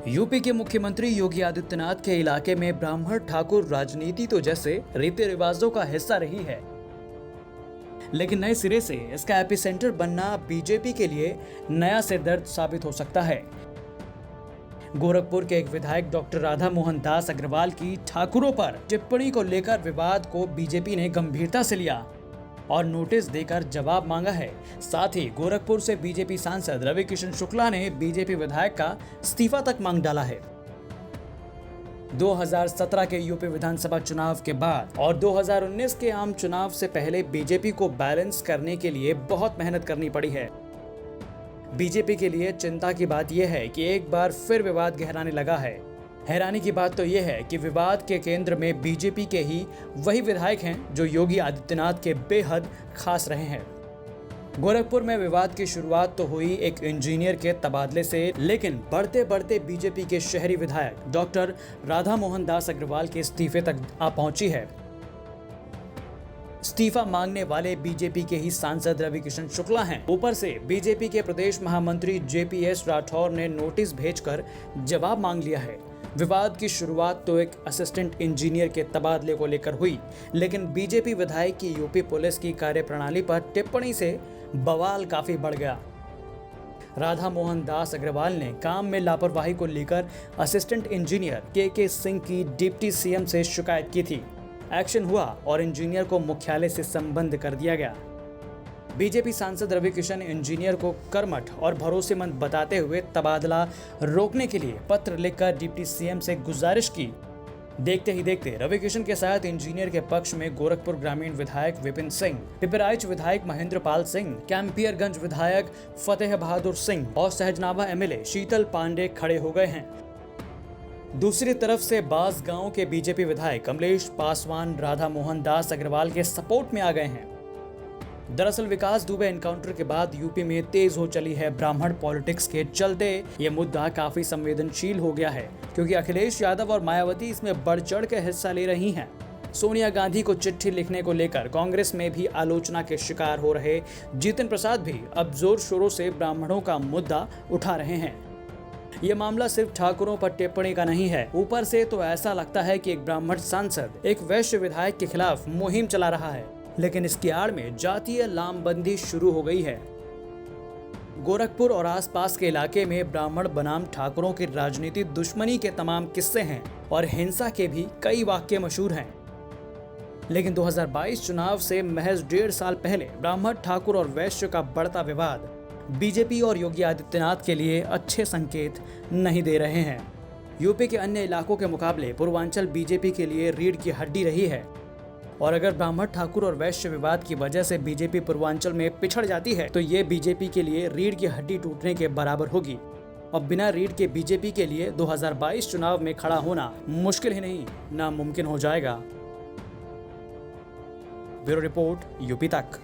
UP के मुख्यमंत्री योगी आदित्यनाथ के इलाके में ब्राह्मण ठाकुर राजनीति तो जैसे रीति रिवाजों का हिस्सा रही है, लेकिन नए सिरे से इसका एपिसेंटर बनना बीजेपी के लिए नया सिरदर्द साबित हो सकता है। गोरखपुर के एक विधायक डॉक्टर राधा मोहन दास अग्रवाल की ठाकुरों पर टिप्पणी को लेकर विवाद को बीजेपी ने गंभीरता से लिया और नोटिस देकर जवाब मांगा है। साथ ही गोरखपुर से बीजेपी सांसद रवि किशन शुक्ला ने बीजेपी विधायक का इस्तीफा तक मांग डाला है। 2017 के यूपी विधानसभा चुनाव के बाद और 2019 के आम चुनाव से पहले बीजेपी को बैलेंस करने के लिए बहुत मेहनत करनी पड़ी है। बीजेपी के लिए चिंता की बात यह है कि एक बार फिर विवाद गहराने लगा है। हैरानी की बात तो यह है कि विवाद के केंद्र में बीजेपी के ही वही विधायक हैं जो योगी आदित्यनाथ के बेहद खास रहे हैं। गोरखपुर में विवाद की शुरुआत तो हुई एक इंजीनियर के तबादले से, लेकिन बढ़ते बढ़ते बीजेपी के शहरी विधायक डॉक्टर राधा मोहन दास अग्रवाल के इस्तीफे तक आ पहुंची है। इस्तीफा मांगने वाले बीजेपी के ही सांसद रवि किशन शुक्ला हैं। ऊपर से बीजेपी के प्रदेश महामंत्री जेपीएस राठौर ने नोटिस भेजकर जवाब मांग लिया है। विवाद की शुरुआत तो एक असिस्टेंट इंजीनियर के तबादले को लेकर हुई, लेकिन बीजेपी विधायक की यूपी पुलिस की कार्यप्रणाली पर टिप्पणी से बवाल काफी बढ़ गया। राधा मोहन दास अग्रवाल ने काम में लापरवाही को लेकर असिस्टेंट इंजीनियर के सिंह की डिप्टी सीएम से शिकायत की थी। एक्शन हुआ और इंजीनियर को मुख्यालय से संबंध कर दिया गया। बीजेपी सांसद रवि किशन इंजीनियर को कर्मठ और भरोसेमंद बताते हुए तबादला रोकने के लिए पत्र लिखकर डिप्टी सीएम से गुजारिश की। देखते ही देखते रवि किशन के साथ इंजीनियर के पक्ष में गोरखपुर ग्रामीण विधायक विपिन सिंह, पिपराइच विधायक महेंद्र पाल सिंह, कैंपियरगंज विधायक फतेह बहादुर सिंह और सहजनावा एमएलए शीतल पांडे खड़े हो गए हैं। दूसरी तरफ से बास गांव के बीजेपी विधायक कमलेश पासवान राधा मोहन दास अग्रवाल के सपोर्ट में आ गए हैं। दरअसल विकास दुबे एनकाउंटर के बाद यूपी में तेज हो चली है ब्राह्मण पॉलिटिक्स के चलते ये मुद्दा काफी संवेदनशील हो गया है, क्योंकि अखिलेश यादव और मायावती इसमें बढ़ चढ़ के हिस्सा ले रही हैं। सोनिया गांधी को चिट्ठी लिखने को लेकर कांग्रेस में भी आलोचना के शिकार हो रहे जितिन प्रसाद भी अब जोर शोरों से ब्राह्मणों का मुद्दा उठा रहे हैं। ये मामला सिर्फ ठाकुरों पर टिप्पणी का नहीं है। ऊपर से तो ऐसा लगता है कि एक ब्राह्मण सांसद एक वैश्य विधायक के खिलाफ मुहिम चला रहा है, लेकिन इसकी आड़ में जातीय लामबंदी शुरू हो गई है। गोरखपुर और आसपास के इलाके में ब्राह्मण बनाम ठाकुरों की राजनीति दुश्मनी के तमाम किस्से हैं और हिंसा के भी कई वाक्य मशहूर हैं। लेकिन 2022 चुनाव से महज 1.5 साल पहले ब्राह्मण ठाकुर और वैश्य का बढ़ता विवाद बीजेपी और योगी आदित्यनाथ के लिए अच्छे संकेत नहीं दे रहे हैं। यूपी के अन्य इलाकों के मुकाबले पूर्वांचल बीजेपी के लिए रीढ़ की हड्डी रही है, और अगर ब्राह्मण ठाकुर और वैश्य विवाद की वजह से बीजेपी पूर्वांचल में पिछड़ जाती है तो ये बीजेपी के लिए रीढ़ की हड्डी टूटने के बराबर होगी। और बिना रीढ़ के बीजेपी के लिए 2022 चुनाव में खड़ा होना मुश्किल ही नहीं, नामुमकिन हो जाएगा। ब्यूरो रिपोर्ट, यूपी तक।